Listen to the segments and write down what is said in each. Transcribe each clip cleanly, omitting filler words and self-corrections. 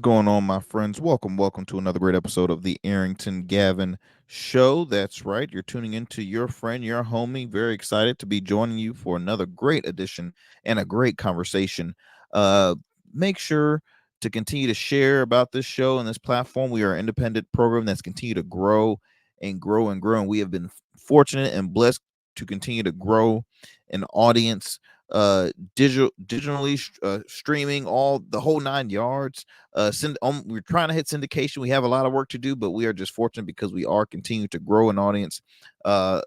going on, my friends? Welcome to another great episode of the Arrington Gavin Show. That's right. You're tuning into your friend, your homie. Very excited to be joining you for another great edition and a great conversation. Uh, Make sure to continue to share about this show and this platform. We are an independent program that's continued to grow and grow and grow. And we have been fortunate and blessed to continue to grow an audience digitally streaming all the whole 9 yards. We're trying to hit syndication. We have a lot of work to do, but we are just fortunate because we are continuing to grow an audience uh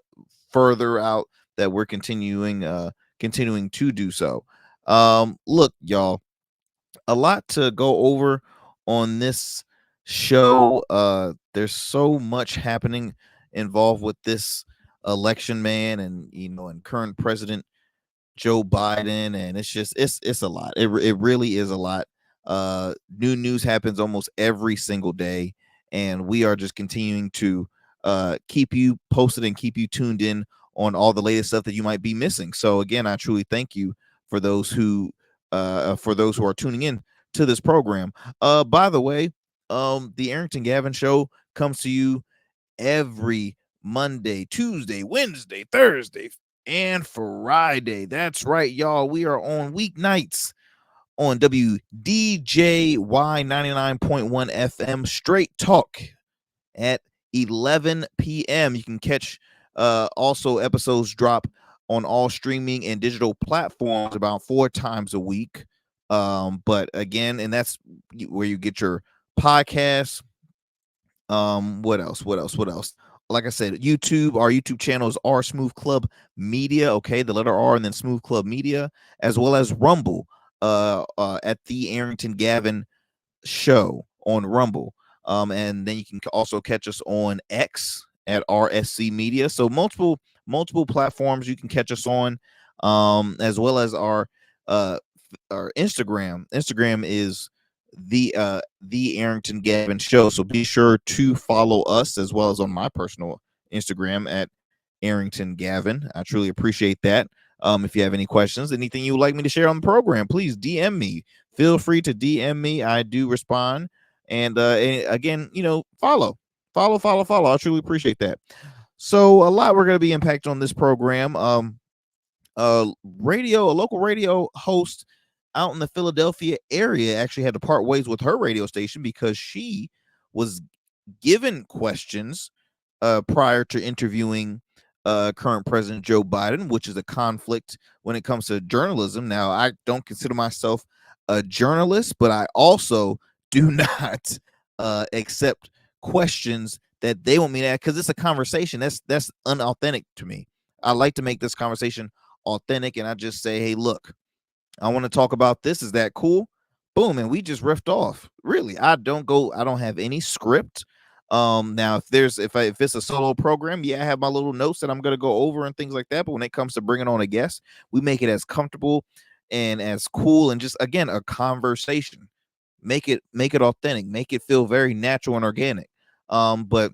further out, that we're continuing to do so. Look, y'all, a lot to go over on this show. There's so much happening involved with this election, man, and and current president Joe Biden, and it's a lot. It really is a lot. New news happens almost every single day, and we are just continuing to keep you posted and keep you tuned in on all the latest stuff that you might be missing. So again, I truly thank you for those who are tuning in to this program. By the way, the Arrington Gavin Show comes to you every Monday, Tuesday, Wednesday, Thursday, and Friday. That's right, y'all. We are on weeknights on WDJY 99.1 FM Straight Talk at 11 p.m. You can catch also episodes drop on all streaming and digital platforms about 4 times a week. But again, and that's where you get your podcasts. What else? Like I said, our YouTube channel is R Smooth Club Media. Okay, the letter R and then Smooth Club Media, as well as Rumble. At the Arrington Gavin Show on Rumble. And then you can also catch us on X at RSC Media. So multiple platforms you can catch us on, as well as our Instagram. Instagram is the Arrington Gavin Show. So be sure to follow us, as well as on my personal Instagram at Arrington Gavin. I truly appreciate that. If you have any questions, anything you would like me to share on the program, please DM me. Feel free to DM me. I do respond. And again, follow. I truly appreciate that. So a lot we're going to be impacted on this program. A local radio host out in the Philadelphia area actually had to part ways with her radio station because she was given questions prior to interviewing current President Joe Biden, which is a conflict when it comes to journalism. Now, I don't consider myself a journalist, but I also do not accept questions that they want me to ask, because it's a conversation that's unauthentic to me. I like to make this conversation authentic, and I just say, hey, look, I want to talk about this. Is that cool? Boom, and we just riffed off. Really, I don't have any script. Now if it's a solo program, yeah, I have my little notes that I'm gonna go over and things like that. But when it comes to bringing on a guest, we make it as comfortable and as cool, and just again a conversation. Make it authentic, make it feel very natural and organic. But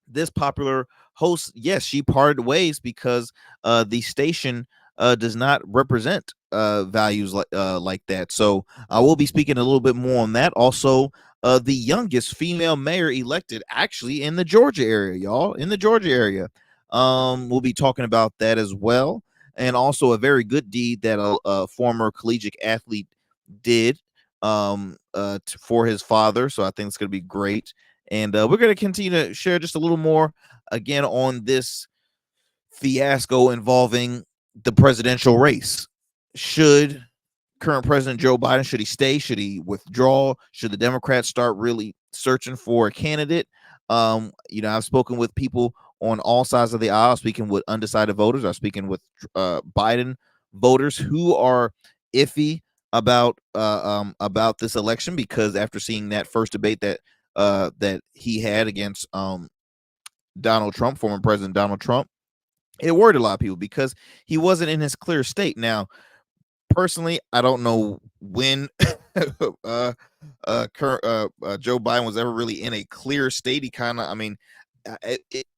this popular host, yes, she parted ways because the station does not represent values like that. So I will be speaking a little bit more on that. Also, the youngest female mayor elected actually in the Georgia area, y'all, in the Georgia area. We'll be talking about that as well. And also a very good deed that a former collegiate athlete did for his father. So I think it's going to be great. And we're going to continue to share just a little more again on this fiasco involving the presidential race. Should current President Joe Biden, should he stay? Should he withdraw? Should the Democrats start really searching for a candidate? I've spoken with people on all sides of the aisle, speaking with undecided voters. I'm speaking with Biden voters who are iffy about this election, because after seeing that first debate that he had against Donald Trump, former President Donald Trump, it worried a lot of people because he wasn't in his clear state. Now, personally, I don't know when Joe Biden was ever really in a clear state. He kind of, I mean,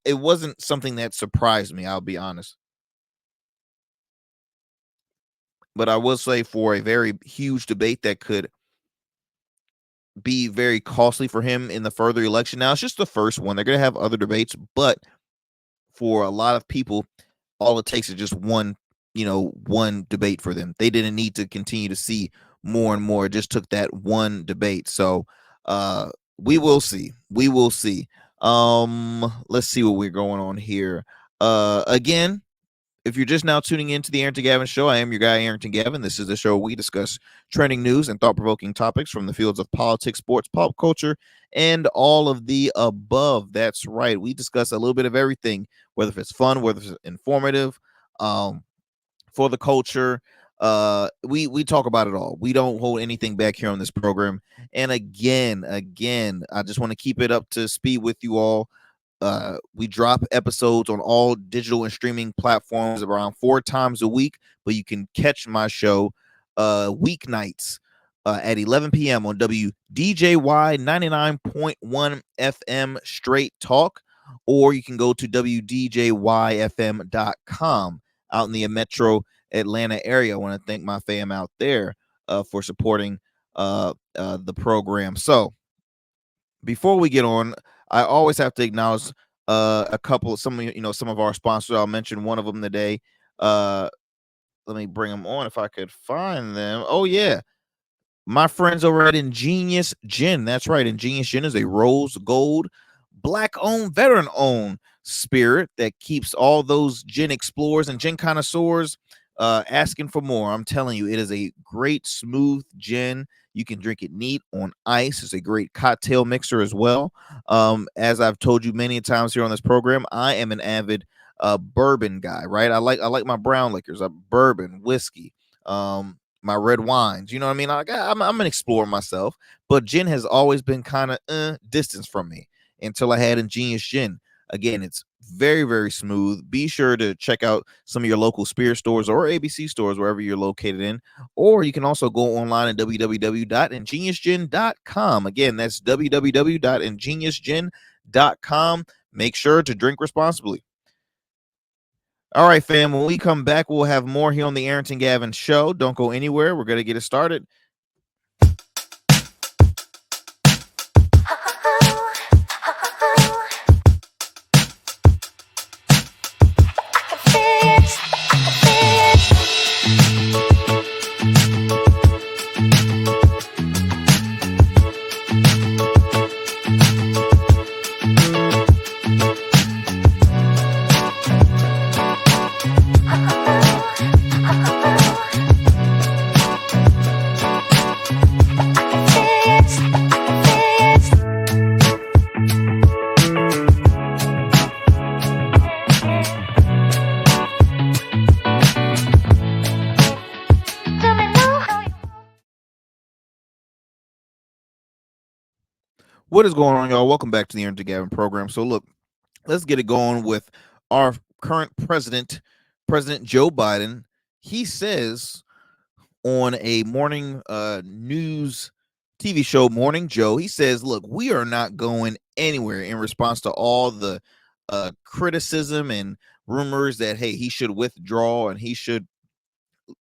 it wasn't something that surprised me, I'll be honest. But I will say, for a very huge debate that could be very costly for him in the further election. Now, it's just the first one. They're going to have other debates, but for a lot of people, all it takes is just one debate for them. They didn't need to continue to see more and more. It just took that one debate. So we will see. We will see. Let's see what we're going on here. Again, if you're just now tuning into the Arrington Gavin Show, I am your guy, Arrington Gavin. This is the show where we discuss trending news and thought-provoking topics from the fields of politics, sports, pop culture, and all of the above. That's right. We discuss a little bit of everything, whether it's fun, whether it's informative, for the culture. We talk about it all. We don't hold anything back here on this program. And again, I just want to keep it up to speed with you all. We drop episodes on all digital and streaming platforms around 4 times a week, but you can catch my show weeknights at 11 p.m. on WDJY 99.1 FM Straight Talk, or you can go to WDJYFM.com out in the metro Atlanta area. I want to thank my fam out there for supporting the program. So before we get on, I always have to acknowledge some of our sponsors. I'll mention one of them today. Let me bring them on if I could find them. Oh yeah, my friends over at Ingenious Gin. That's right, Ingenious Gin is a rose gold, black-owned, veteran-owned spirit that keeps all those gin explorers and gin connoisseurs asking for more. I'm telling you, it is a great, smooth gin. You can drink it neat on ice. It's a great cocktail mixer as well. As I've told you many times here on this program, I am an avid bourbon guy, right? I like my brown liquors, bourbon, whiskey, my red wines. You know what I mean? I'm an explorer myself, but gin has always been kind of distance from me until I had Ingenious Gin. Again, it's very, very smooth. Be sure to check out some of your local spirit stores or ABC stores, wherever you're located in. Or you can also go online at www.ingeniousgin.com. Again, that's www.ingeniousgin.com. Make sure to drink responsibly. All right, fam. When we come back, we'll have more here on the Arrington Gavin Show. Don't go anywhere. We're going to get it started. What is going on, y'all? Welcome back to the Arrington Gavin program. So, look, let's get it going with our current president, President Joe Biden. He says on a morning news TV show, Morning Joe, he says, look, we are not going anywhere in response to all the criticism and rumors that, hey, he should withdraw and he should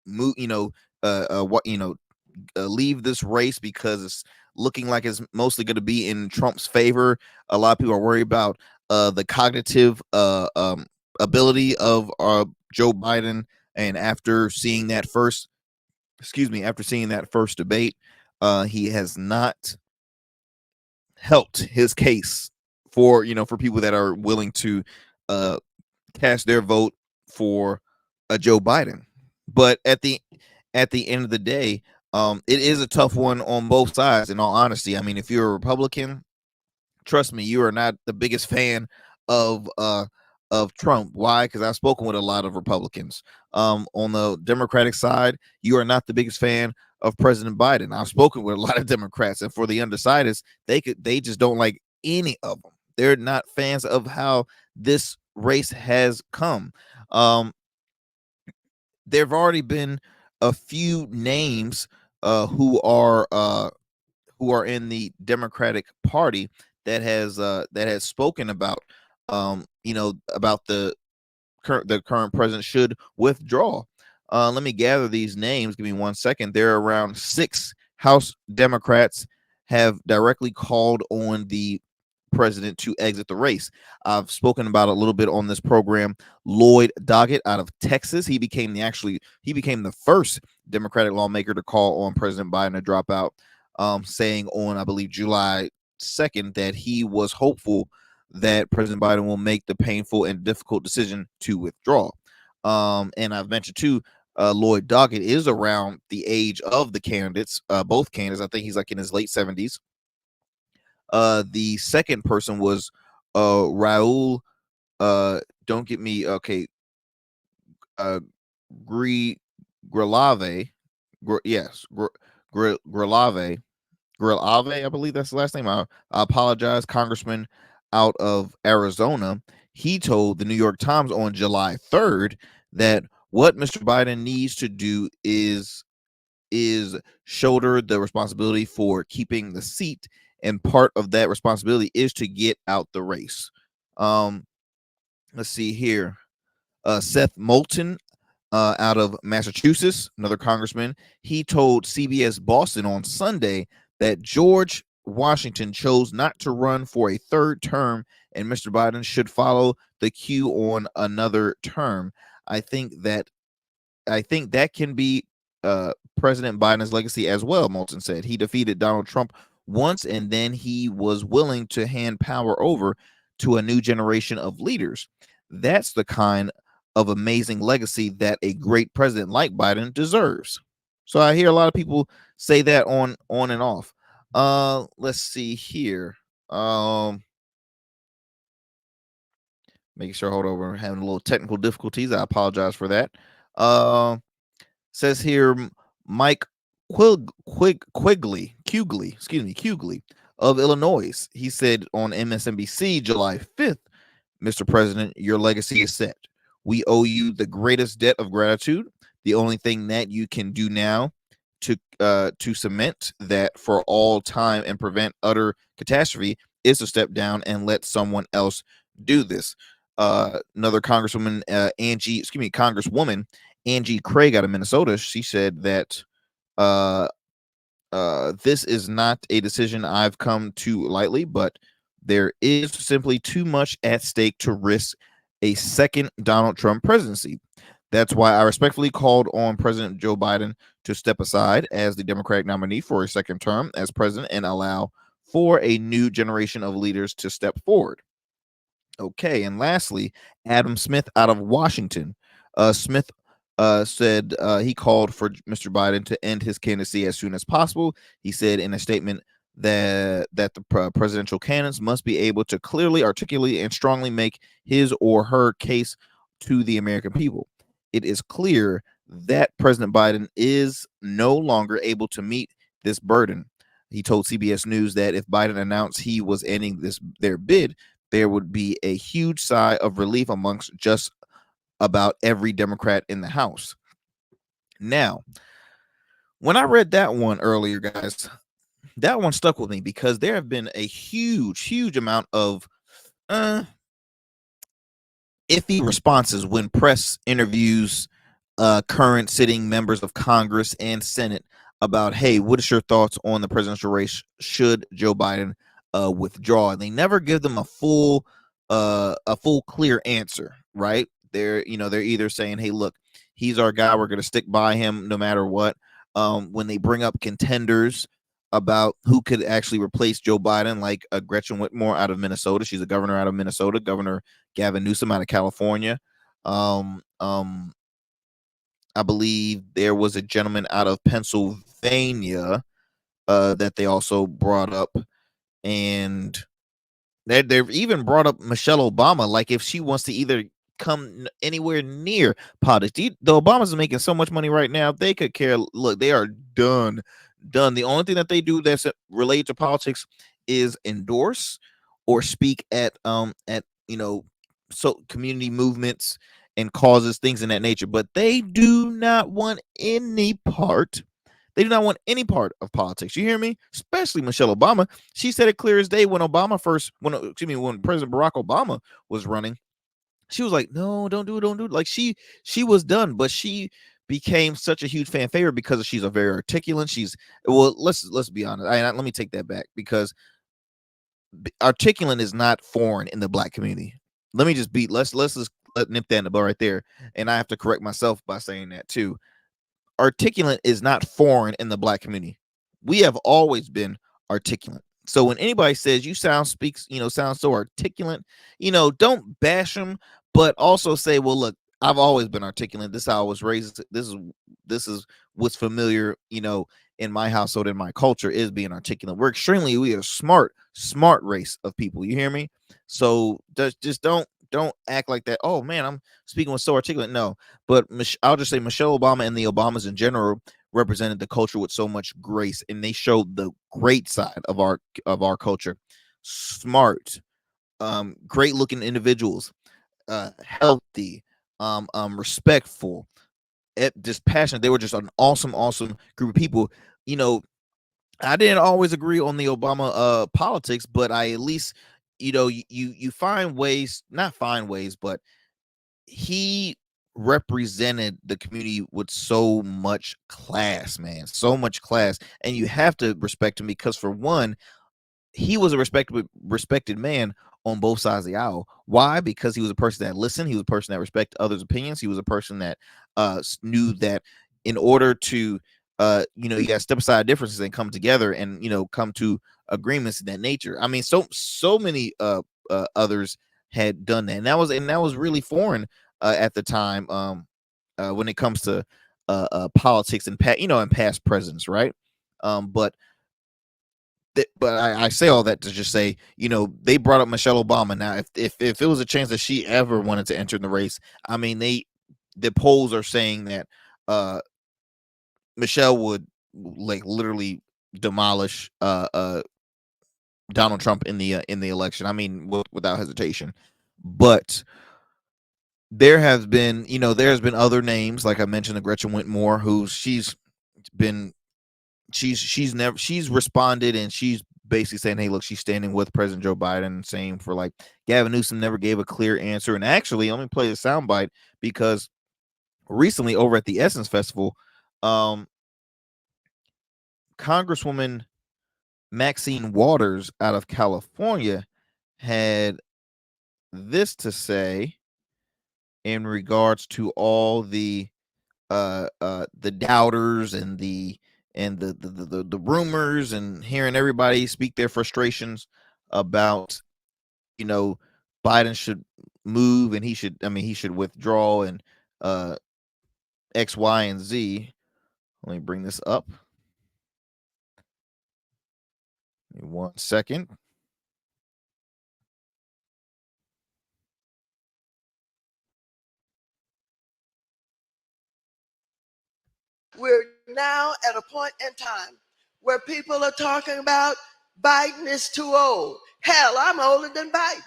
move, leave this race because it's looking like it's mostly going to be in Trump's favor. A lot of people are worried about the cognitive ability of Joe Biden, and after seeing that first debate, he has not helped his case for people that are willing to cast their vote for a Joe Biden. But at the end of the day, it is a tough one on both sides. In all honesty, I mean, if you're a Republican, trust me, you are not the biggest fan of Trump. Why? Because I've spoken with a lot of Republicans. On the Democratic side, you are not the biggest fan of President Biden. I've spoken with a lot of Democrats, and for the undecideds, they just don't like any of them. They're not fans of how this race has come. There've already been a few names who are in the Democratic Party that has spoken about about the current president should withdraw. Let me gather these names. Give me 1 second. There are around 6 House Democrats have directly called on the president to exit the race. I've spoken about it a little bit on this program. Lloyd Doggett out of Texas, he became the first Democratic lawmaker to call on President Biden to drop out, saying on, I believe, July 2nd that he was hopeful that President Biden will make the painful and difficult decision to withdraw. And I've mentioned too, Lloyd Doggett is around the age of the candidates, both candidates. I think he's like in his late 70s. The second person was Raul. Don't get me okay. Grilave. Yes, Grilave. Grilave, I believe that's the last name. I apologize, Congressman out of Arizona. He told the New York Times on July 3rd that what Mr. Biden needs to do is shoulder the responsibility for keeping the seat, and part of that responsibility is to get out the race. Let's see here. Seth Moulton out of Massachusetts, another congressman, he told CBS Boston on Sunday that George Washington chose not to run for a third term, and Mr. Biden should follow the cue on another term. I think that can be President Biden's legacy as well, Moulton said. He defeated Donald Trump once, and then he was willing to hand power over to a new generation of leaders. That's the kind of amazing legacy that a great president like Biden deserves. So I hear a lot of people say that on and off. Let's see here. Making sure, hold over, having a little technical difficulties. I apologize for that. Says here, Mike Quigley of Illinois. He said on MSNBC July 5th, Mr. President, your legacy is set. We owe you the greatest debt of gratitude. The only thing that you can do now to cement that for all time and prevent utter catastrophe is to step down and let someone else do this. Another Congresswoman, Congresswoman Angie Craig out of Minnesota, she said that this is not a decision I've come to lightly, but there is simply too much at stake to risk a second Donald Trump presidency. That's why I respectfully called on President Joe Biden to step aside as the Democratic nominee for a second term as president and allow for a new generation of leaders to step forward. Okay, and lastly, Adam Smith out of Washington. Smith said he called for Mr. Biden to end his candidacy as soon as possible. He said in a statement that the presidential candidates must be able to clearly articulate and strongly make his or her case to the American people. It is clear that President Biden is no longer able to meet this burden. He told CBS News that if Biden announced he was ending their bid, there would be a huge sigh of relief amongst just about every Democrat in the House. Now, when I read that one earlier, guys, that one stuck with me because there have been a huge amount of iffy responses when press interviews current sitting members of Congress and Senate about, hey, what is your thoughts on the presidential race should Joe Biden withdraw? And they never give them a full clear answer, right? They're either saying, hey, look, he's our guy, we're going to stick by him no matter what. When they bring up contenders about who could actually replace Joe Biden, like Gretchen Whitmer out of Minnesota, she's a governor out of Minnesota, Governor Gavin Newsom out of California. I believe there was a gentleman out of Pennsylvania that they also brought up, and they've even brought up Michelle Obama, like if she wants to either come anywhere near politics. The Obamas are making so much money right now, they could care. Look, they are done. The only thing that they do that's related to politics is endorse or speak at so community movements and causes, things in that nature, but they do not want any part. They do not want any part of politics. You hear me? Especially Michelle Obama. She said it clear as day when when President Barack Obama was running. She was like, no, don't do it. Like she was done, but she became such a huge fan favorite because she's a very articulate. She's well, let's be honest. Let me take that back because articulate is not foreign in the black community. Let me just let's just nip that in the bud right there. And I have to correct myself by saying that too. Articulate is not foreign in the black community. We have always been articulate. So when anybody says you sound so articulate, don't bash them, but also say, well, look, I've always been articulate. This is how I was raised. This is what's familiar, in my household, in my culture, is being articulate. We are smart race of people. You hear me? So just don't act like that. Oh man, I'm speaking with so articulate. No, but I'll just say Michelle Obama and the Obamas in general represented the culture with so much grace, and they showed the great side of our culture. Smart, great looking individuals, healthy, respectful, just passionate. They were just an awesome group of people. I didn't always agree on the Obama politics, but I at least, you find ways, not find ways, but he represented the community with so much class, man, so much class. And you have to respect him because, for one, he was a respected man on both sides of the aisle. Why? Because he was a person that listened. He was a person that respected others' opinions. He was a person that knew that in order to you got to step aside differences and come together and come to agreements of that nature. I mean, so many others had done that, and that was really foreign at the time, when it comes to politics and past presidents, right? But I say all that to just say, they brought up Michelle Obama. Now, if it was a chance that she ever wanted to enter in the race, I mean, the polls are saying that Michelle would like literally demolish Donald Trump in the election. I mean, without hesitation. But there's been other names, like I mentioned, the Gretchen Whitmore, who she's responded, and she's basically saying, hey, look, she's standing with President Joe Biden, saying for like Gavin Newsom never gave a clear answer. And actually, let me play the soundbite, because recently over at the Essence Festival, Congresswoman Maxine Waters out of California had this to say in regards to all the doubters and the rumors, and hearing everybody speak their frustrations about Biden should move, and he should withdraw, and X, Y, and Z. Let me bring this up. Give me 1 second. We're now at a point in time where people are talking about Biden is too old. Hell, I'm older than Biden.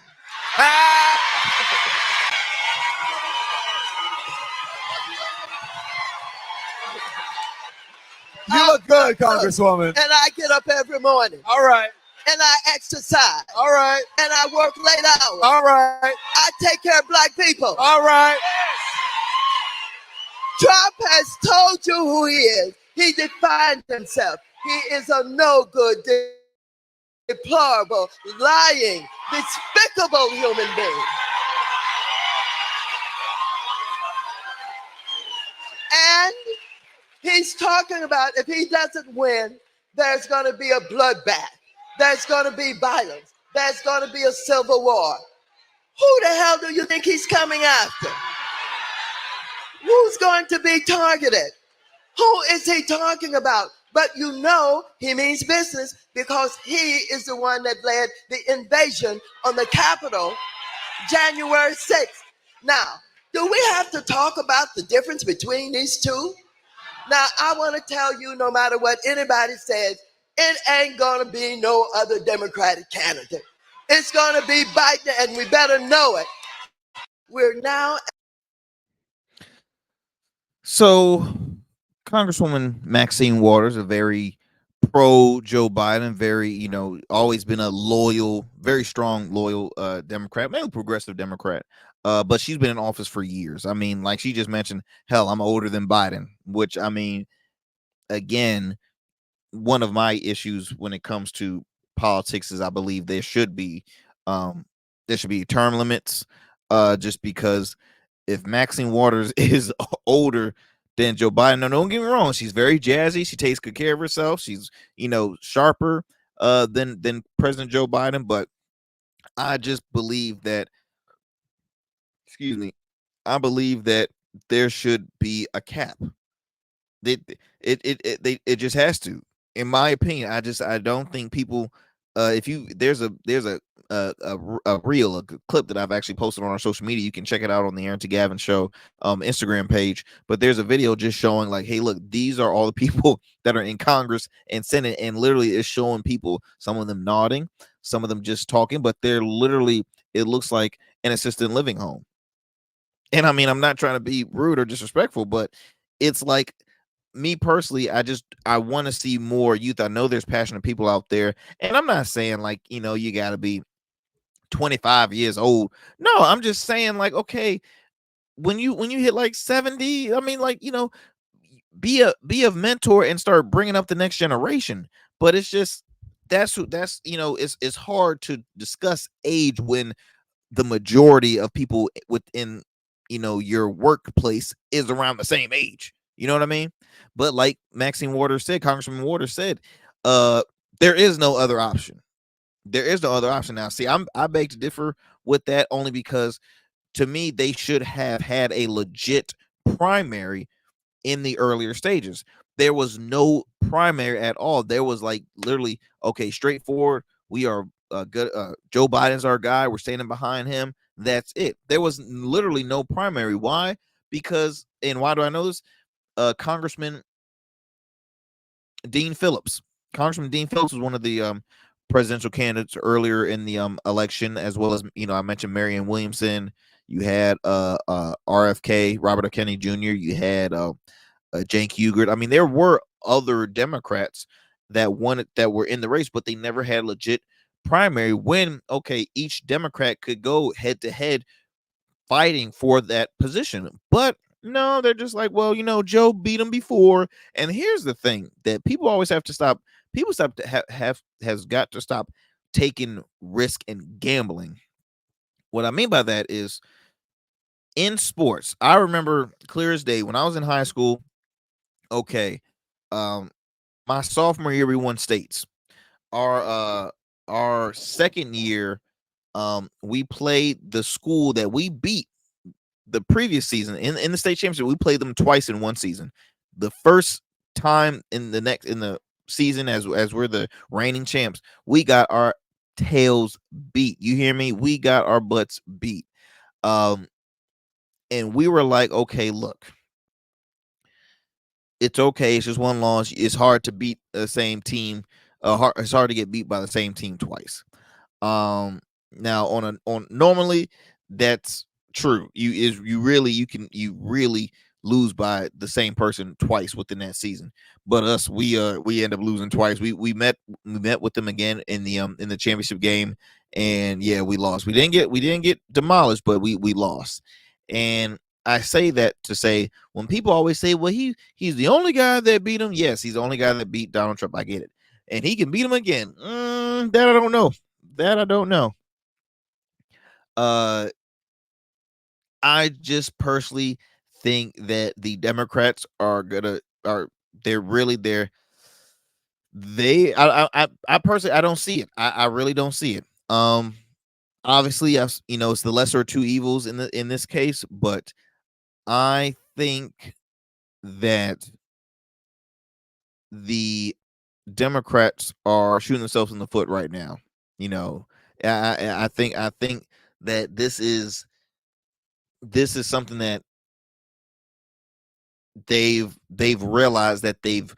You look good, Congresswoman. And I get up every morning. All right. And I exercise. All right. And I work late hours. All right. I take care of black people. All right. Trump has told you who he is. He defined himself. He is a no good, deplorable, lying, despicable human being. And he's talking about if he doesn't win, there's going to be a bloodbath. There's going to be violence. There's going to be a civil war. Who the hell do you think he's coming after? Who's going to be targeted? Who is he talking about? But he means business, because he is the one that led the invasion on the Capitol January 6th. Now, do we have to talk about the difference between these two? Now, I want to tell you, no matter what anybody says, it ain't going to be no other Democratic candidate. It's going to be Biden, and we better know it. We're now. So, Congresswoman Maxine Waters, a very pro Joe Biden, very, always been a loyal, very strong, loyal Democrat, mainly progressive Democrat. But she's been in office for years. I mean, like she just mentioned, hell, I'm older than Biden, which I mean, again, one of my issues when it comes to politics is I believe um there should be term limits, just because if Maxine Waters is older than Joe Biden, no, don't get me wrong, she's very jazzy. She takes good care of herself. She's, sharper than President Joe Biden. But I just believe that, excuse me, I believe that there should be a cap. It just has to, in my opinion. I don't think people, if you there's a reel, a clip that I've actually posted on our social media. You can check it out on the Arrington Gavin Show Instagram page. But there's a video just showing, like, hey, look, these are all the people that are in Congress and Senate, and literally it's showing people, some of them nodding, some of them just talking, but they're literally, it looks like an assisted living home. And I mean, I'm not trying to be rude or disrespectful, but it's like, me personally, I want to see more youth. I know there's passionate people out there, and I'm not saying like, you got to be 25 years old. No, I'm just saying, like, okay, when you hit like 70, I mean, like, be a mentor and start bringing up the next generation. But it's just, that's it's hard to discuss age when the majority of people within, your workplace is around the same age. You know what I mean? But like Maxine Waters said, Congressman Waters said, uh there is no other option. There is no other option. Now, see, I beg to differ with that, only because to me they should have had a legit primary in the earlier stages. There was no primary at all. There was like literally, okay, straightforward. We are good. Joe Biden's our guy. We're standing behind him. That's it. There was literally no primary. Why? Because, and why do I know this? Congressman Dean Phillips. Congressman Dean Phillips was one of the presidential candidates earlier in the election, as well as, I mentioned Marianne Williamson. You had RFK, Robert F. Kennedy Jr. You had Cenk Uygur. I mean, there were other Democrats that were in the race, but they never had legit primary. When, okay, each Democrat could go head to head fighting for that position. But no, they're just like, well, Joe beat him before. And here's the thing that people always have to stop. People stop to has got to stop taking risk and gambling. What I mean by that is, in sports, I remember clear as day when I was in high school. Okay, um, my sophomore year we won states. Our second year, we played the school that we beat the previous season in the state championship. We played them twice in one season. The first time in the season, as we're the reigning champs, we got our tails beat. You hear me? We got our butts beat. And we were like, okay, look, it's okay. It's just one loss. It's hard to beat the same team. It's hard to get beat by the same team twice. Now on normally that's true. You really lose by the same person twice within that season. But us, we end up losing twice. We met with them again in the championship game, and yeah, we lost. We didn't get demolished, but we lost. And I say that to say, when people always say, well, he's the only guy that beat him. Yes, he's the only guy that beat Donald Trump. I get it. And he can beat him again. That I don't know. That I don't know. I just personally think that the Democrats they're really there. I personally, I don't see it. I really don't see it. Obviously, it's the lesser of two evils in this case, but I think that the Democrats are shooting themselves in the foot right now. You know, I think that this is something that they've realized that they've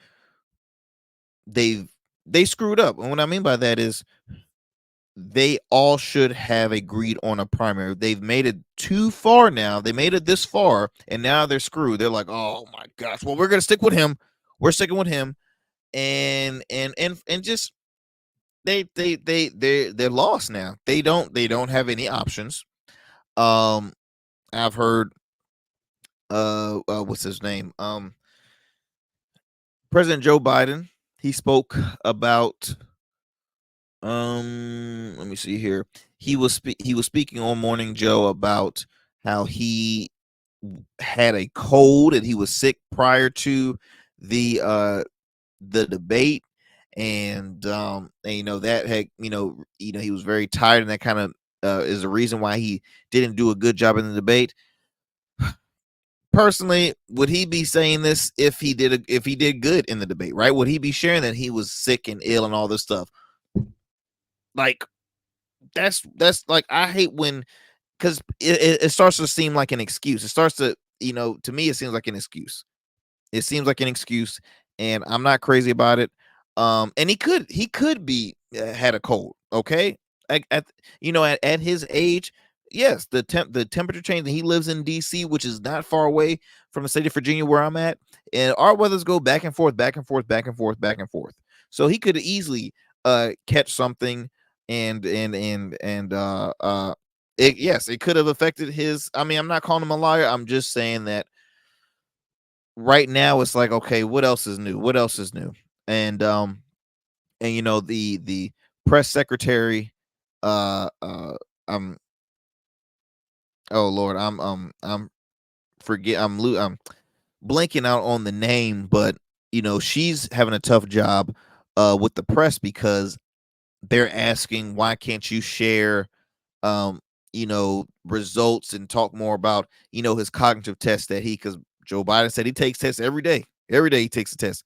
they screwed up. And what I mean by that is, they all should have agreed on a primary. They've made it too far now. They made it this far, and now they're screwed. They're like, oh my gosh, well, we're gonna stick with him. We're sticking with him. and just they're lost now. They don't have any options. I've heard what's his name? President Joe Biden. He spoke about let me see here. He was speaking on Morning Joe about how he had a cold and he was sick prior to the debate, and you know that had he was very tired, and that kind of is the reason why he didn't do a good job in the debate. Personally, would he be saying this if he did good in the debate? Right? Would he be sharing that he was sick and ill and all this stuff? Like that's like, I hate when, because it starts to seem like an excuse. It starts to, to me, it seems like an excuse. It seems like an excuse, and I'm not crazy about it. And he could be had a cold. Okay, at his age, yes, the temperature change. He lives in D.C., which is not far away from the state of Virginia where I'm at, and our weathers go back and forth, back and forth, back and forth, back and forth. So he could easily catch something, yes, it could have affected his. I mean, I'm not calling him a liar. I'm just saying that right now it's like, okay, what else is new? What else is new? And the press secretary, I'm oh Lord, I'm I'm blanking out on the name, but she's having a tough job with the press because they're asking, why can't you share results and talk more about his cognitive test that because Joe Biden said he takes tests every day. Every day he takes a test.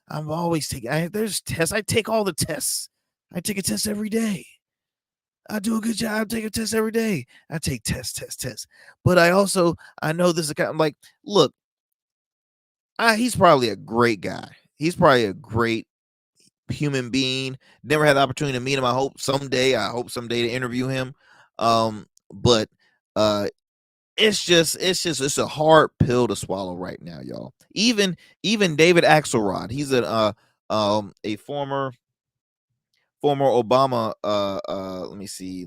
I'm always taking, there's tests. I take all the tests. I take a test every day. I do a good job. I take a test every day. I take tests. But I know this account. I'm like, look, he's probably a great guy. He's probably a great human being. Never had the opportunity to meet him. I hope someday to interview him. But it's a hard pill to swallow right now, y'all. Even David Axelrod, he's a former Obama let me see.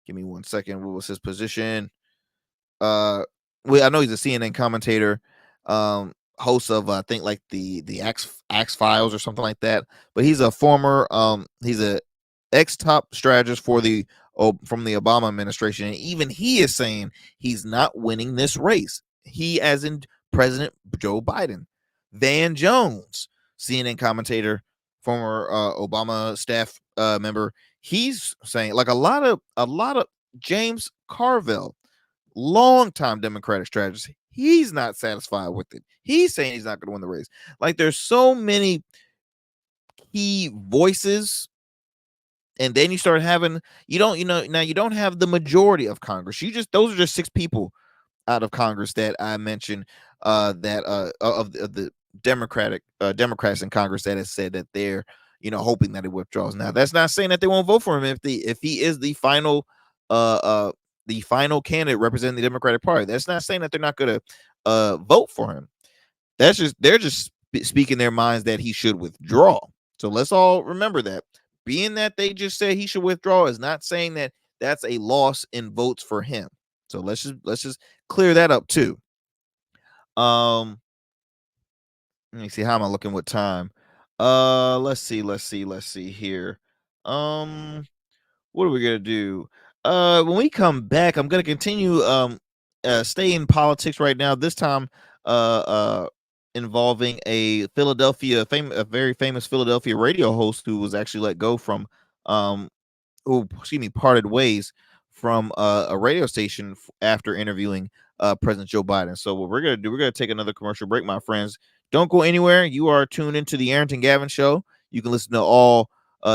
Give me 1 second. What was his position? I know he's a CNN commentator, host of I think like the Axe Files or something like that. But he's a former he's a ex top strategist from the Obama administration, and even he is saying he's not winning this race. He, as in President Joe Biden. Van Jones, CNN commentator, former Obama staff member, he's saying, like, a lot of James Carville, longtime Democratic strategist, he's not satisfied with it. He's saying he's not going to win the race. Like, there's so many key voices, and then you start having, you don't have the majority of Congress. Those are just 6 people out of Congress that I mentioned, of the Democrats in Congress that has said that they're hoping that it withdraws. Now, that's not saying that they won't vote for him if he is the final candidate representing the Democratic Party. That's not saying that they're not going to vote for him. They're just speaking their minds that he should withdraw. So let's all remember that. Being that they just said he should withdraw is not saying that that's a loss in votes for him. So let's just clear that up too. Let me see, how am I looking with time? Let's see here. What are we gonna do? When we come back, I'm gonna continue stay in politics right now. This time, involving a very famous Philadelphia radio host who was actually let go from parted ways from a radio station after interviewing President Joe Biden. So what we're gonna do, we're gonna take another commercial break, my friends. Don't go anywhere. You are tuned into the Arrington Gavin Show. You can listen to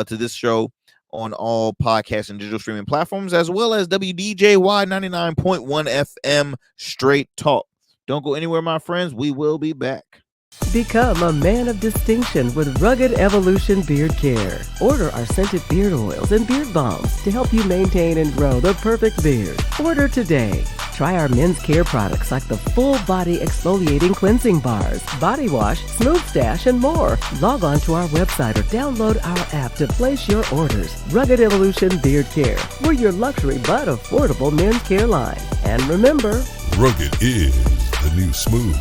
this show on all podcast and digital streaming platforms, as well as WDJY 99.1 FM Straight Talk. Don't go anywhere, my friends. We will be back. Become a man of distinction with Rugged Evolution Beard Care. Order our scented beard oils and beard balms to help you maintain and grow the perfect beard. Order today. Try our men's care products like the full body exfoliating cleansing bars, body wash, smooth stash, and more. Log on to our website or download our app to place your orders. Rugged Evolution Beard Care. We're your luxury but affordable men's care line. And remember, Rugged is the new smooth.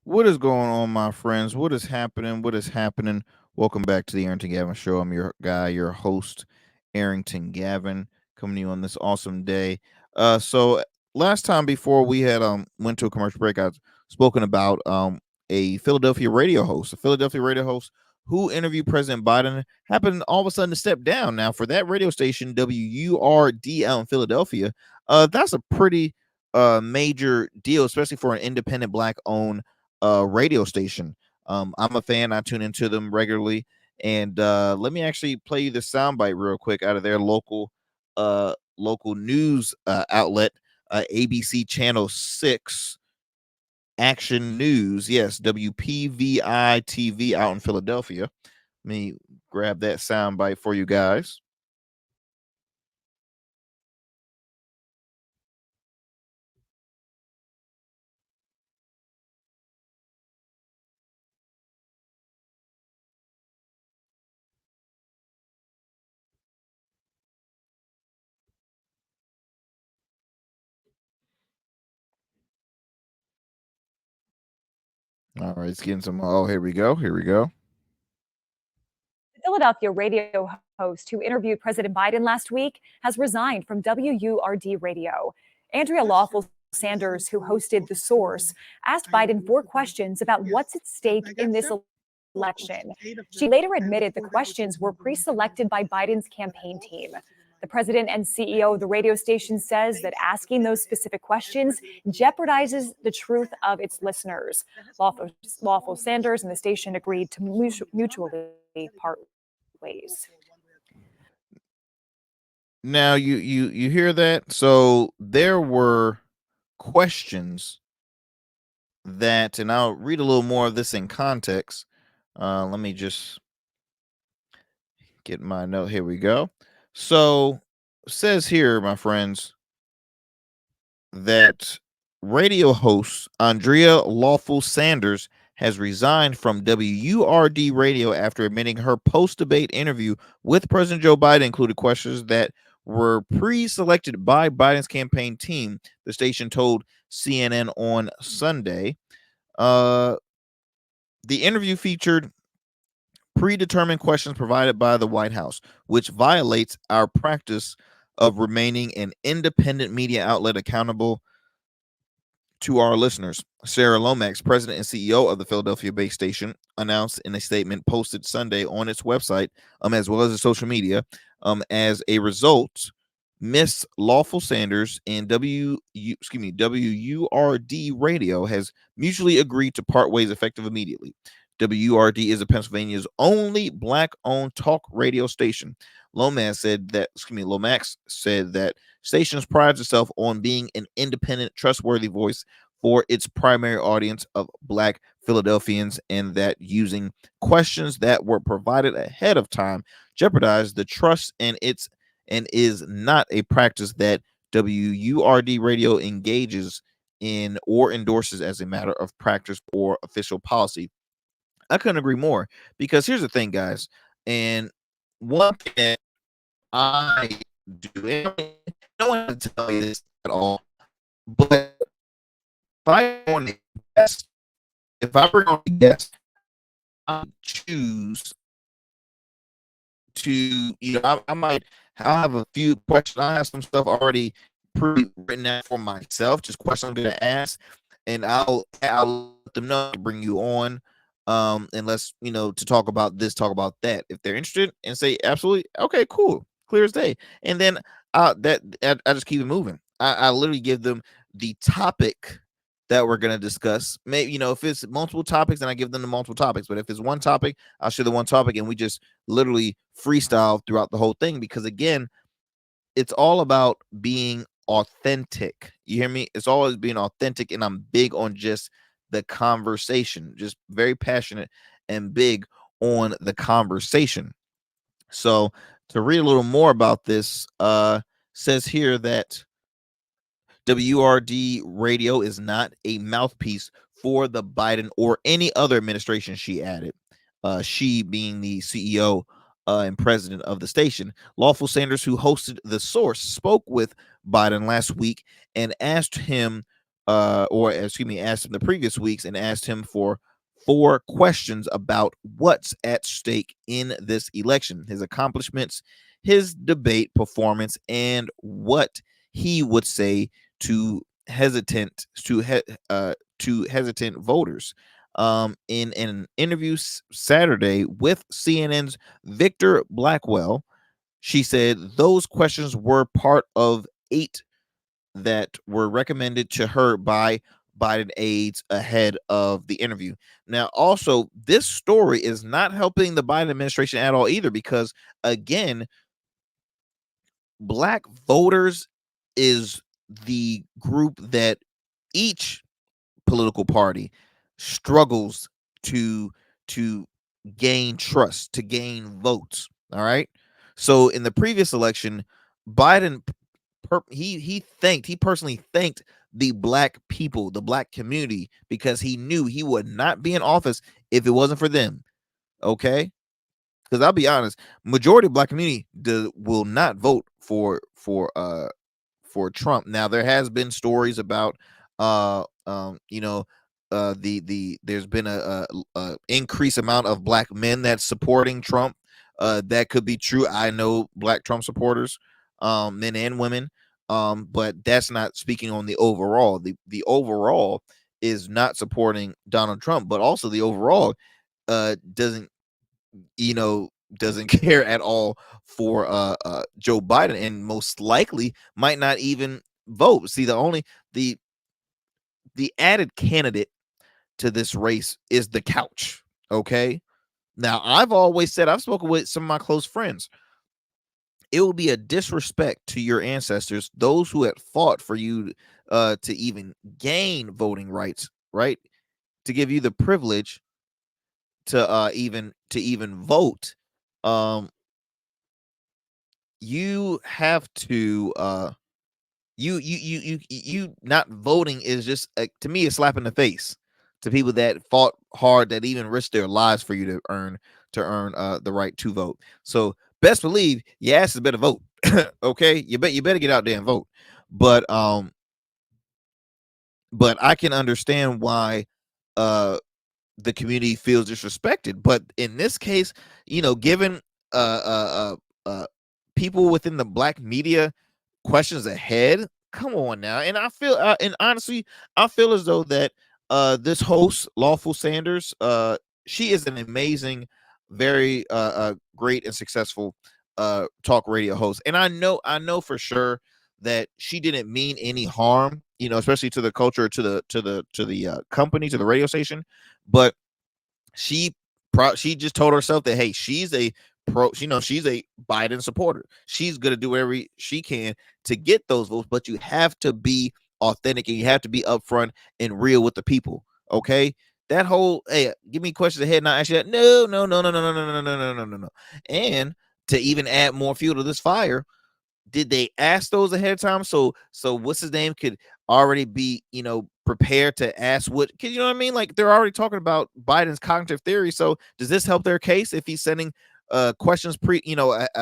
What is going on, my friends? What is happening? What is happening? Welcome back to the Arrington Gavin Show. I'm your guy, your host, Arrington Gavin, coming to you on this awesome day. So last time before we had went to a commercial break, I've spoken about a Philadelphia radio host, who interviewed President Biden, happened all of a sudden to step down. Now, for that radio station, WURD out in Philadelphia, that's a pretty major deal, especially for an independent Black-owned radio station. I'm a fan. I tune into them regularly, and let me actually play you the soundbite real quick out of their local news outlet, ABC Channel 6 Action News. Yes, WPVI TV out in Philadelphia. Let me grab that soundbite for you guys. All right, it's getting some. Oh, here we go. Here we go. Philadelphia radio host who interviewed President Biden last week has resigned from WURD Radio. Andrea Lawful Sanders, who hosted The Source, asked Biden 4 questions about what's at stake in this election. She later admitted the questions were pre-selected by Biden's campaign team. The president and CEO of the radio station says that asking those specific questions jeopardizes the truth of its listeners. Lawful Sanders and the station agreed to mutually part ways. Now you hear that? So there were questions that, and I'll read a little more of this in context. Let me just get my note. Here we go. So it says here, my friends, that radio host Andrea Lawful Sanders has resigned from WURD Radio after admitting her post-debate interview with President Joe Biden included questions that were pre-selected by Biden's campaign team, the station told CNN on Sunday. The interview featured predetermined questions provided by the White House, which violates our practice of remaining an independent media outlet accountable to our listeners. Sarah Lomax, president and CEO of the Philadelphia-based station, announced in a statement posted Sunday on its website, as well as its social media. As a result, Miss Lawful Sanders and WURD Radio has mutually agreed to part ways effective immediately. WURD is Pennsylvania's only Black-owned talk radio station. Lomax said that stations prides itself on being an independent, trustworthy voice for its primary audience of Black Philadelphians, and that using questions that were provided ahead of time jeopardized the trust and is not a practice that WURD Radio engages in or endorses as a matter of practice or official policy. I couldn't agree more, because here's the thing, guys, and one thing that I do, and no one can tell me this at all, but if I want to guest, if I bring on a guest, I choose to, I'll have a few questions. I have some stuff already pre-written out for myself, just questions I'm gonna ask, and I'll let them know to bring you on, and let's, to talk about this, talk about that. If they're interested and say absolutely, okay, cool, clear as day, and then I just keep it moving. I literally give them the topic that we're going to discuss. Maybe, if it's multiple topics, then I give them the multiple topics. But if it's one topic, I'll share the one topic, and we just literally freestyle throughout the whole thing. Because again, it's all about being authentic. You hear me? It's always being authentic, and I'm big on just the conversation, just very passionate and big on the conversation. So to read a little more about this, says here that WRD radio is not a mouthpiece for the Biden or any other administration, she added. She being the CEO and president of the station. Lawful Sanders, who hosted The Source, spoke with Biden last week and asked him, asked him the previous weeks and asked him for 4 questions about what's at stake in this election, his accomplishments, his debate performance, and what he would say to hesitant voters. In an interview Saturday with CNN's Victor Blackwell, she said those questions were part of 8 that were recommended to her by Biden aides ahead of the interview. Now, also, this story is not helping the Biden administration at all either, because again, Black voters is the group that each political party struggles to gain trust, to gain votes. All right. So in the previous election, Biden he personally thanked the Black people, the Black community, because he knew he would not be in office if it wasn't for them. Okay. Because I'll be honest, majority of Black community will not vote for Trump. Now there has been stories about there's been a increased amount of Black men that's supporting Trump. That could be true. I know Black Trump supporters, men and women, but that's not speaking on the overall. The overall is not supporting Donald Trump, but also the overall doesn't care at all for Joe Biden, and most likely might not even vote. See, the added candidate to this race is the couch. Okay. Now, I've always said, I've spoken with some of my close friends, it will be a disrespect to your ancestors, those who had fought for you to even gain voting rights, right? To give you the privilege to even vote. You have to you not voting is just to me a slap in the face to people that fought hard, that even risked their lives for you to earn the right to vote. So best believe your asses better vote. Okay, you better get out there and vote. But I can understand why the community feels disrespected. But in this case, given people within the Black media questions ahead, come on now. And I feel and honestly, I feel as though that this host, Lawful Sanders, she is an amazing, very great and successful talk radio host. And I know for sure that she didn't mean any harm, especially to the culture, to the company, to the radio station. But she just told herself that, hey, she's a she's a Biden supporter. She's gonna do whatever she can to get those votes, but you have to be authentic and you have to be upfront and real with the people. Okay. That whole, hey, give me questions ahead, not actually that. No. And to even add more fuel to this fire, did they ask those ahead of time? So what's his name could already be, prepared to ask what, because you know what I mean? Like they're already talking about Biden's cognitive theory. So does this help their case if he's sending questions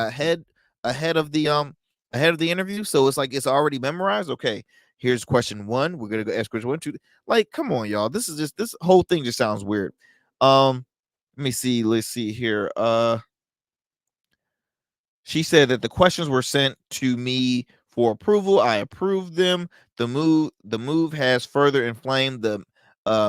ahead of the interview? So it's like it's already memorized. Okay, Here's question 1. We're gonna go ask question 1, 2. Like, come on, y'all. This whole thing just sounds weird. Let me see. Let's see here. She said that the questions were sent to me for approval. I approved them. The move has further inflamed the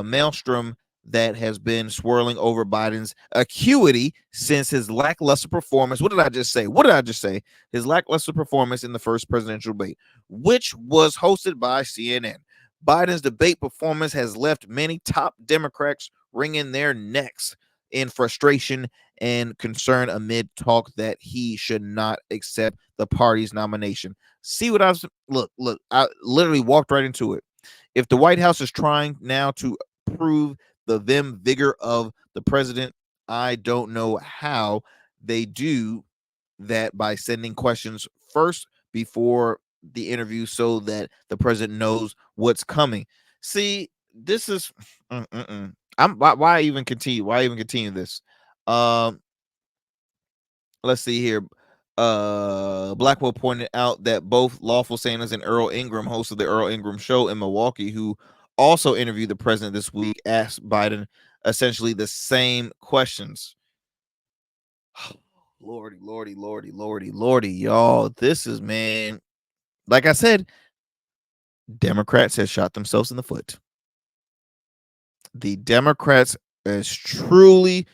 maelstrom that has been swirling over Biden's acuity since his lackluster performance. What did I just say? His lackluster performance in the first presidential debate, which was hosted by CNN. Biden's debate performance has left many top Democrats wringing their necks in frustration and concern amid talk that he should not accept the party's nomination. See what I was look, I literally walked right into it. If the White House is trying now to prove the vigor of the president, I don't know how they do that by sending questions first before the interview so that the president knows what's coming. See, this is why even continue? Why even continue this? Um, let's see here. Blackwell pointed out that both Lawful Sanders and Earl Ingram, host of the Earl Ingram Show in Milwaukee, who also interviewed the president this week, asked Biden essentially the same questions. Lordy, y'all. This is, man. Like I said, Democrats have shot themselves in the foot. The Democrats has truly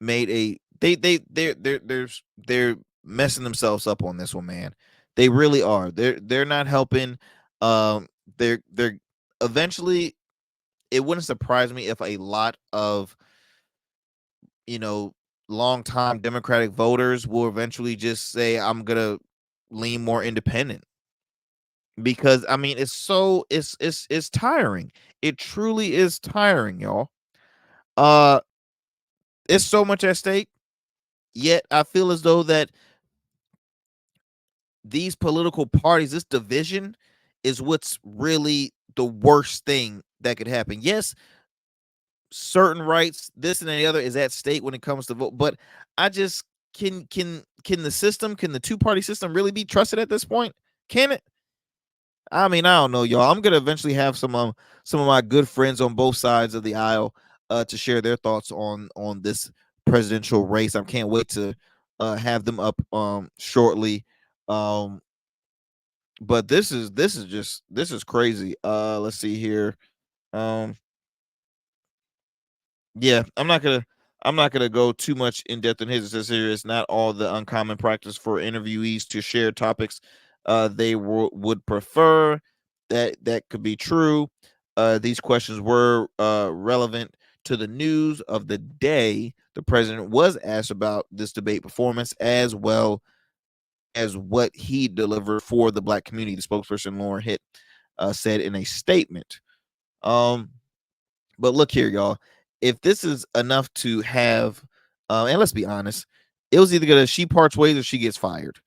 made a they're messing themselves up on this one, man. They really are. They're not helping. They're eventually. It wouldn't surprise me if a lot of longtime Democratic voters will eventually just say, I'm gonna lean more independent. Because I mean, it's tiring. It truly is tiring, y'all. Uh it's so much at stake. Yet I feel as though that these political parties, this division, is what's really the worst thing that could happen. Yes, certain rights, this and the other, is at stake when it comes to vote. But I just can the two-party system really be trusted at this point? Can it? I mean, I don't know, y'all. I'm gonna eventually have some of my good friends on both sides of the aisle to share their thoughts on this presidential race. I can't wait to have them up shortly. But this is crazy. Let's see here. Um, yeah, I'm not gonna go too much in depth in his. It says here it's not all the uncommon practice for interviewees to share topics they would prefer. That could be true. These questions were relevant to the news of the day. The president was asked about this debate performance as well as what he delivered for the black community. The spokesperson Lauren Hitt said in a statement. But look here, y'all. If this is enough to have, and let's be honest, it was either gonna she parts ways or she gets fired.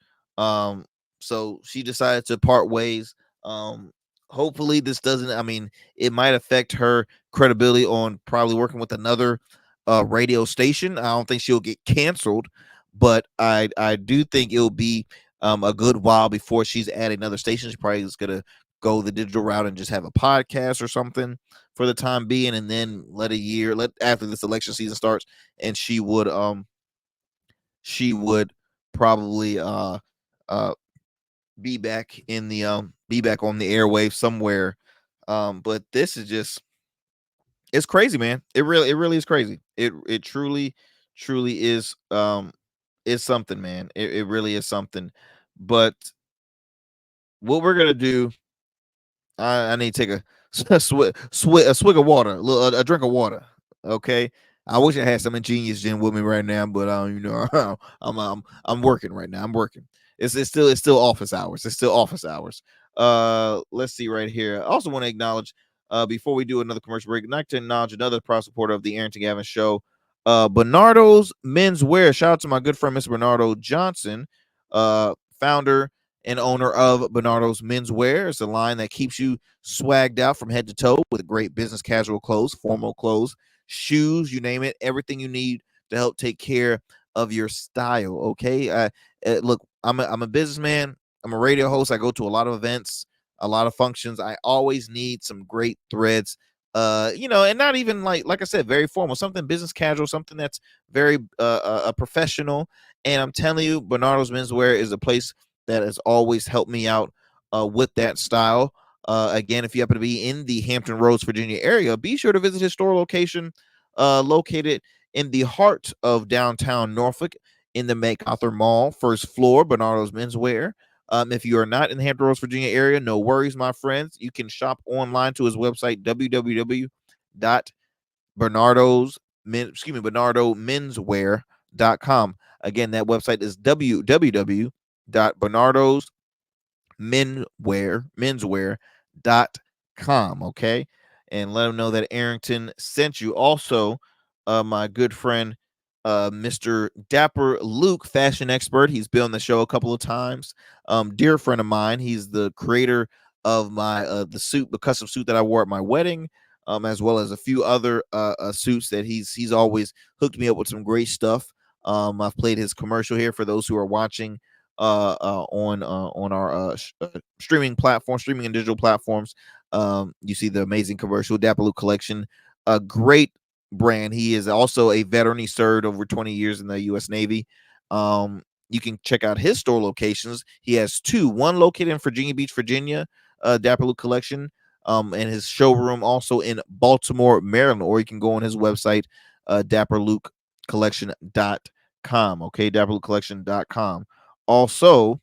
So she decided to part ways. Hopefully this doesn't. I mean, it might affect her credibility on probably working with another radio station. I don't think she'll get canceled, but I do think it'll be a good while before she's at another station. She probably is gonna go the digital route and just have a podcast or something for the time being, and then let after this election season starts, and she would probably be back in the be back on the airwaves somewhere. But this is just, it's crazy, man. It really is crazy. It truly is something, man. It really is something. But what we're gonna do, I need to take a swig of water, a drink of water. Okay. I wish I had some ingenious gin with me right now, but I'm working right now. I'm working. It's still office hours. It's still office hours. Let's see right here. I also want to acknowledge, before we do another commercial break, I'd like to acknowledge another proud supporter of the Arrington Gavin Show, Bernardo's Menswear. Shout out to my good friend Mr. Bernardo Johnson, founder and owner of Bernardo's Menswear. It's a line that keeps you swagged out from head to toe with great business casual clothes, formal clothes, shoes, you name it, everything you need to help take care of your style. Okay. Look, I'm a businessman. I'm a radio host. I go to a lot of events, a lot of functions. I always need some great threads. And not even like I said, very formal, something business casual, something that's very professional. And I'm telling you, Bernardo's Menswear is a place that has always helped me out with that style. Again, if you happen to be in the Hampton Roads, Virginia area, be sure to visit his store location located in the heart of downtown Norfolk in the MacArthur Mall, first floor, Bernardo's Menswear. If you are not in the Hampton Roads, Virginia area, no worries, my friends. You can shop online to his website, BernardoMenswear.com. Again, that website is www.bernardosmenswear.com. Okay. And let them know that Arrington sent you. Also, my good friend, Mr. Dapper Luke, fashion expert. He's been on the show a couple of times. Dear friend of mine. He's the creator of my the custom suit that I wore at my wedding, as well as a few other suits that he's always hooked me up with some great stuff. I've played his commercial here for those who are watching on our streaming and digital platforms. You see the amazing commercial, Dapper Luke Collection, a great brand. He is also a veteran. He served over 20 years in the U.S. Navy. You can check out his store locations. He has two, one located in Virginia Beach, Virginia, Dapper Luke Collection, and his showroom also in Baltimore, Maryland, or you can go on his website, dapperlukecollection.com. Okay, dapperlukecollection.com. Also,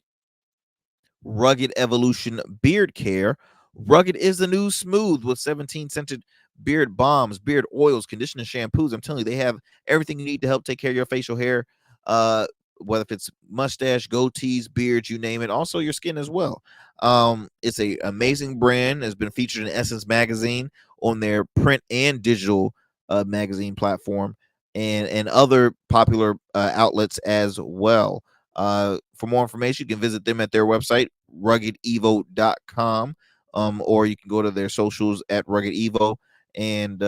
Rugged Evolution Beard Care. Rugged is the new smooth with 17 scented beard bombs, beard oils, conditioning shampoos. I'm telling you, they have everything you need to help take care of your facial hair, whether if it's mustache, goatees, beards, you name it. Also, your skin as well. It's a amazing brand. Has been featured in Essence magazine on their print and digital magazine platform, and other popular outlets as well. For more information, you can visit them at their website, ruggedevo.com, or you can go to their socials at Rugged Evo. And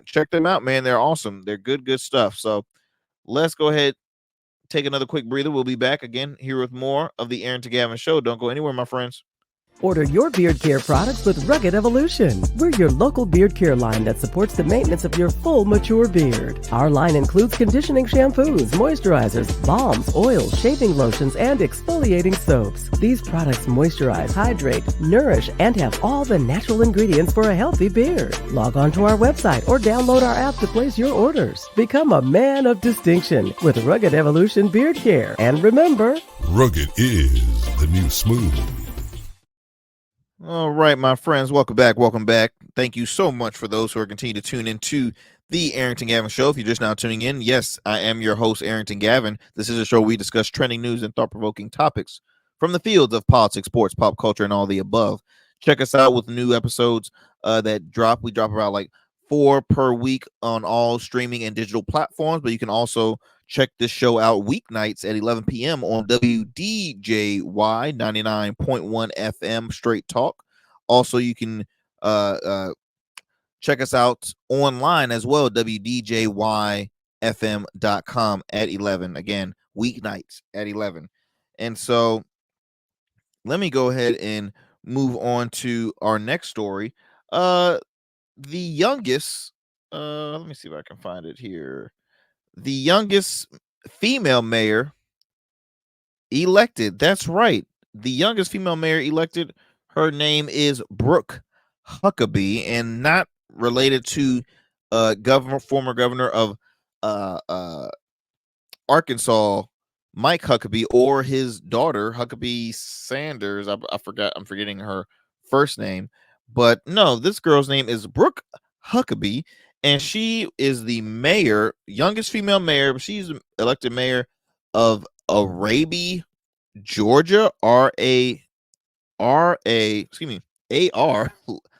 check them out, man. They're awesome. They're good stuff. So let's go ahead, take another quick breather. We'll be back again here with more of the Arrington Gavin Show. Don't go anywhere, my friends. Order your beard care products with Rugged Evolution. We're your local beard care line that supports the maintenance of your full, mature beard. Our line includes conditioning shampoos, moisturizers, balms, oils, shaving lotions, and exfoliating soaps. These products moisturize, hydrate, nourish, and have all the natural ingredients for a healthy beard. Log on to our website or download our app to place your orders. Become a man of distinction with Rugged Evolution Beard Care. And remember, Rugged is the new smooth. All right, my friends, welcome back. Thank you so much for those who are continuing to tune into the Arrington Gavin Show. If you're just now tuning in, yes, I am your host, Arrington Gavin. This is a show where we discuss trending news and thought-provoking topics from the fields of politics, sports, pop culture, and all the above. Check us out with new episodes that drop. We drop about like 4 per week on all streaming and digital platforms, but you can also check this show out weeknights at 11 p.m. on WDJY 99.1 FM Straight Talk. Also, you can check us out online as well, WDJYFM.com at 11. Again, weeknights at 11. And so let me go ahead and move on to our next story. The youngest, let me see if I can find it here. The youngest female mayor elected. That's right. The youngest female mayor elected. Her name is Brooke Huckabee, and not related to former governor of Arkansas, Mike Huckabee, or his daughter, Huckabee Sanders. I'm forgetting her first name. But no, this girl's name is Brooke Huckabee, and she is the mayor, youngest female mayor. She's elected mayor of Arabi, Georgia. A-R,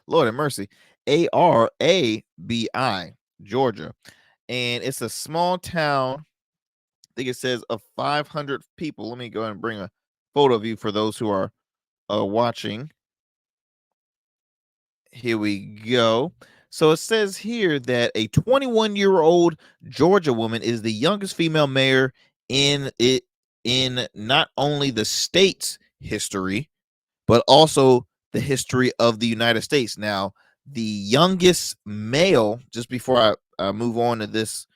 Lord have mercy, Arabi, Georgia. And it's a small town. I think it says of 500 people. Let me go ahead and bring a photo of you for those who are watching. Here we go. So it says here that a 21-year-old Georgia woman is the youngest female mayor in not only the state's history, but also the history of the United States. Now, the youngest male, just before I move on to this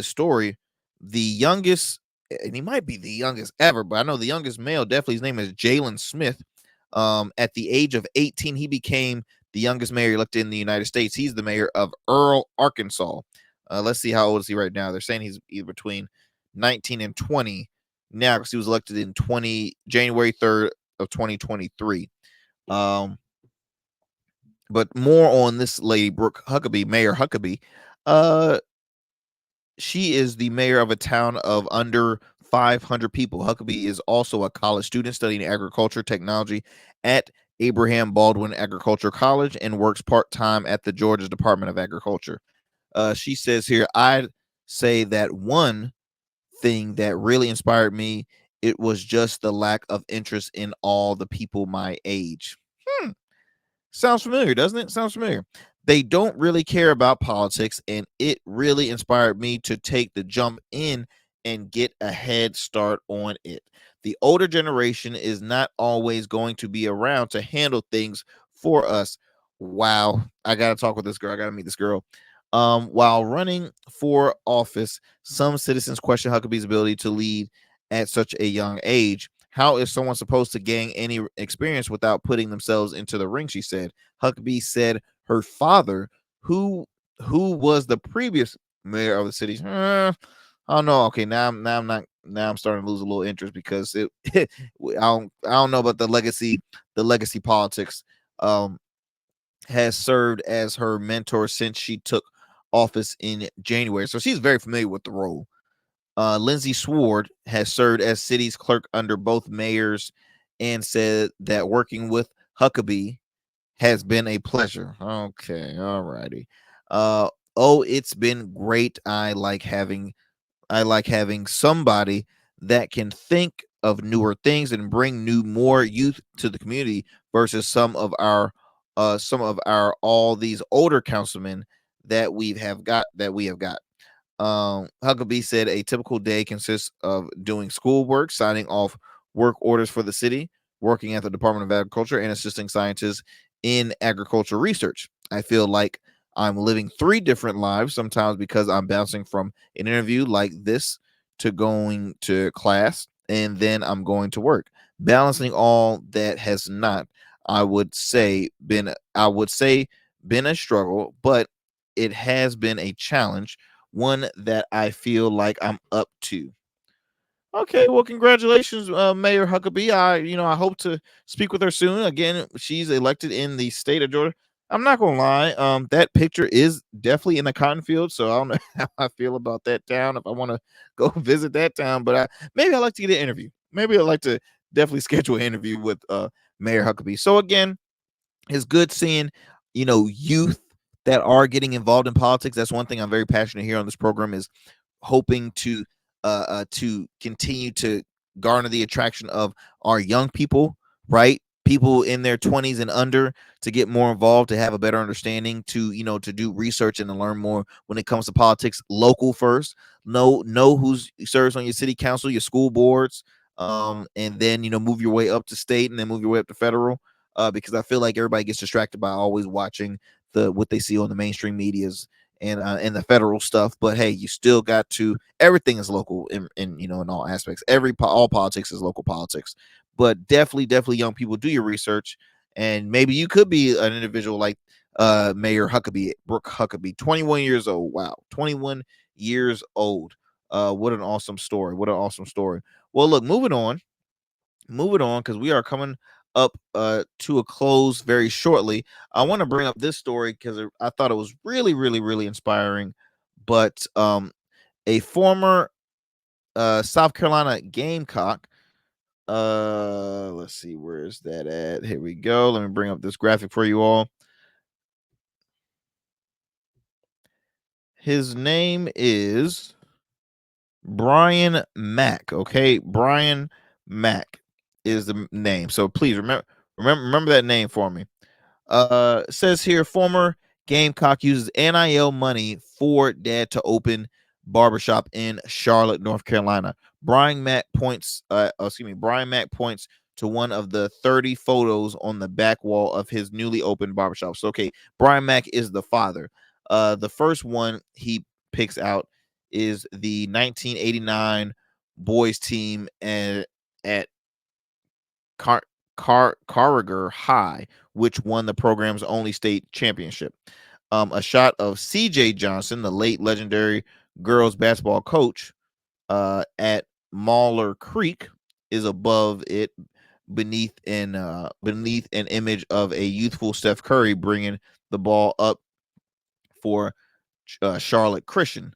story, the youngest, and he might be the youngest ever, but I know the youngest male, definitely his name is Jalen Smith. At the age of 18, he became the youngest mayor elected in the United States. He's the mayor of Earl, Arkansas. Let's see, how old is he right now? They're saying he's either between 19 and 20 now, because he was elected in January 3rd of 2023. But more on this lady, Brooke Huckabee, Mayor Huckabee. She is the mayor of a town of under 500 people. Huckabee is also a college student studying agriculture technology at Abraham Baldwin Agriculture College and works part-time at the Georgia Department of Agriculture. She says here, I'd say that one thing that really inspired me, it was just the lack of interest in all the people my age. Sounds familiar, doesn't it? Sounds familiar. They don't really care about politics, and it really inspired me to take the jump in and get a head start on it. The older generation is not always going to be around to handle things for us. Wow. I got to talk with this girl. I got to meet this girl. While running for office, some citizens question Huckabee's ability to lead at such a young age. How is someone supposed to gain any experience without putting themselves into the ring? She said. Huckabee said her father, who was the previous mayor of the city. I don't know. Okay, now I'm starting to lose a little interest, because I don't know about the legacy politics. Has served as her mentor since she took office in January, so she's very familiar with the role. Lindsay Sword has served as city's clerk under both mayors and said that working with Huckabee has been a pleasure. Okay, all righty. It's been great. I like having somebody that can think of newer things and bring more youth to the community versus some of our all these older councilmen that we have got. Huckabee said a typical day consists of doing schoolwork, signing off work orders for the city, working at the Department of Agriculture, and assisting scientists in agricultural research. I feel like I'm living 3 different lives sometimes, because I'm bouncing from an interview like this to going to class, and then I'm going to work. Balancing all that has not, I would say, been a struggle, but it has been a challenge, one that I feel like I'm up to. Okay, well, congratulations, Mayor Huckabee. I hope to speak with her soon. Again, she's elected in the state of Georgia. I'm not gonna lie, that picture is definitely in the cotton field, so I don't know how I feel about that town. If I want to go visit that town, but maybe I'd like to get an interview. Maybe I'd like to definitely schedule an interview with Mayor Huckabee. So again, it's good seeing youth that are getting involved in politics. That's one thing I'm very passionate here on this program, is hoping to continue to garner the attraction of our young people, right? People in their 20s and under, to get more involved, to have a better understanding, to to do research and to learn more when it comes to politics. Local first, know who serves on your city council, your school boards, and then move your way up to state, and then move your way up to federal. Because I feel like everybody gets distracted by always watching what they see on the mainstream medias and the federal stuff. But hey, you still got to, everything is local in all aspects. All politics is local politics. But definitely young people, do your research, and maybe you could be an individual like Mayor Huckabee, Brooke Huckabee, 21 years old. Wow, 21 years old. What an awesome story. Well, look, moving on, because we are coming up to a close very shortly. I want to bring up this story because I thought it was really inspiring. But a former South Carolina Gamecock, let's see, where is that at? Here we go. Let me bring up this graphic for you all. His name is Brian Mack. Okay, Brian Mack is the name. So please remember that name for me. Says here, former Gamecock uses NIL money for dad to open barbershop in Charlotte, North Carolina. Brian Mack points to one of the 30 photos on the back wall of his newly opened barbershop. So, okay, Brian Mack is the father. The first one he picks out is the 1989 boys team at Carriger High, which won the program's only state championship. A shot of C.J. Johnson, the late legendary girls basketball coach, at Mauler Creek, is above it, beneath an image of a youthful Steph Curry bringing the ball up for Charlotte Christian.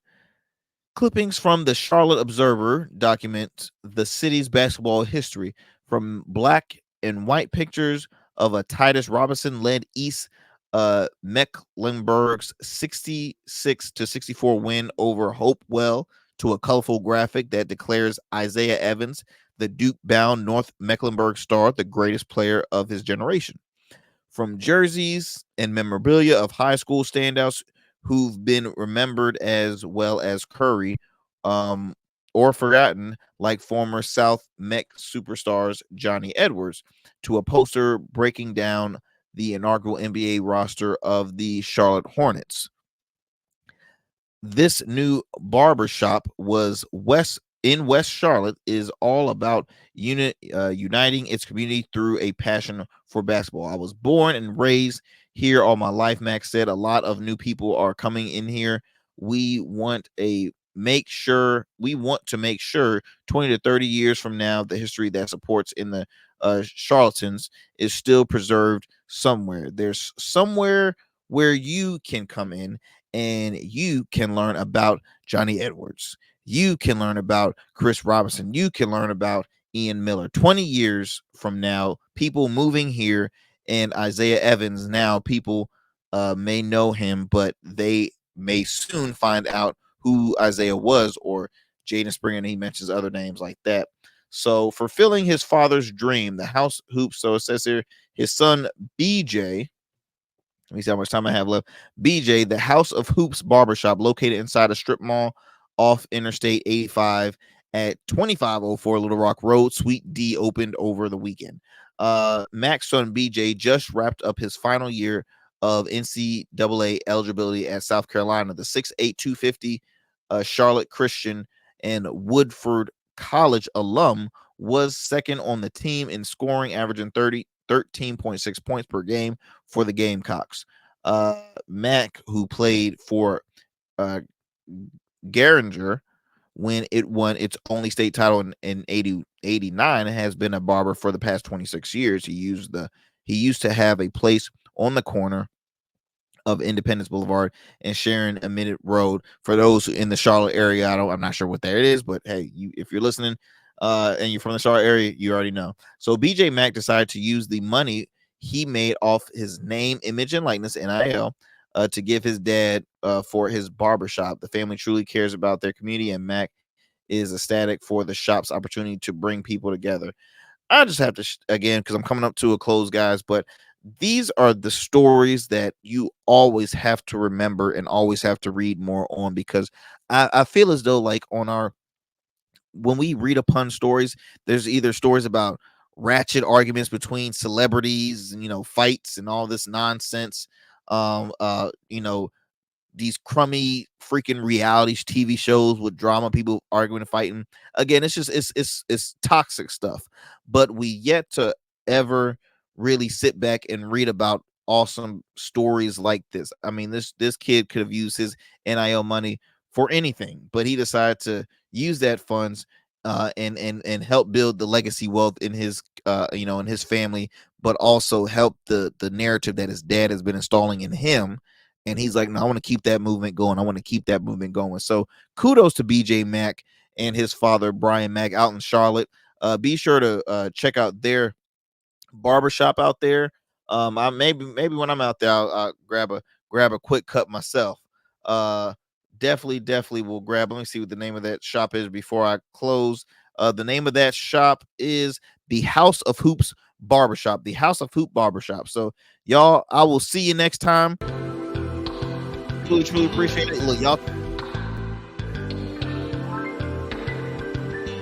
Clippings from the Charlotte Observer document the city's basketball history, from black and white pictures of a Titus Robinson-led East Mecklenburg's 66-64 win over Hopewell to a colorful graphic that declares Isaiah Evans, the Duke-bound North Mecklenburg star, the greatest player of his generation. From jerseys and memorabilia of high school standouts who've been remembered as well as Curry, or forgotten, like former South Mech superstars Johnny Edwards, to a poster breaking down the inaugural NBA roster of the Charlotte Hornets. This new barbershop was West Charlotte is all about uniting its community through a passion for basketball. I was born and raised here all my life, Max said. A lot of new people are coming in here. We want to make sure 20 to 30 years from now, the history that supports in the charlatans is still preserved somewhere. There's somewhere where you can come in and you can learn about Johnny Edwards. You can learn about Chris Robinson. You can learn about Ian Miller. 20 years from now, people moving here, and Isaiah Evans, now people may know him, but they may soon find out who Isaiah was, or Jaden Springer, and he mentions other names like that. So, fulfilling his father's dream, the House Hoops, so it says here, his son BJ, let me see how much time I have left. BJ, the House of Hoops barbershop, located inside a strip mall off Interstate 85 at 2504 Little Rock Road, Suite D, opened over the weekend. Mac's son BJ just wrapped up his final year of NCAA eligibility at South Carolina. The 6'8", 250 Charlotte Christian and Woodford College alum was second on the team in scoring, averaging 13.6 points per game for the Gamecocks. Mac, who played for Garinger when it won its only state title in 89, has been a barber for the past 26 years. He used to have a place on the corner of Independence Boulevard and Sharon Minute Road. For those in the Charlotte area, I'm not sure what that is, but hey, if you're listening and you're from the Charlotte area, you already know. So BJ Mack decided to use the money he made off his name, image, and likeness, NIL, to give his dad for his barbershop. The family truly cares about their community, and Mac is ecstatic for the shop's opportunity to bring people together. I just have to, again, because I'm coming up to a close, guys, but these are the stories that you always have to remember and always have to read more on, because I feel as though, like, when we read upon stories, there's either stories about ratchet arguments between celebrities and, fights and all this nonsense, these crummy freaking reality TV shows with drama, people arguing and fighting. Again, it's just it's toxic stuff. But we yet to ever really sit back and read about awesome stories like this. I mean, this kid could have used his NIL money for anything, but he decided to use that funds and help build the legacy wealth in his in his family, but also help the narrative that his dad has been installing in him. And he's like, no, I want to keep that movement going. I want to keep that movement going. So kudos to BJ Mack and his father, Brian Mack, out in Charlotte. Be sure to check out their barbershop out there. I maybe when I'm out there, I'll grab a quick cut myself. Definitely will grab. Let me see what the name of that shop is before I close. The name of that shop is the House of Hoops Barbershop. The House of Hoop Barbershop. So y'all, I will see you next time. Truly appreciate it. Look, y'all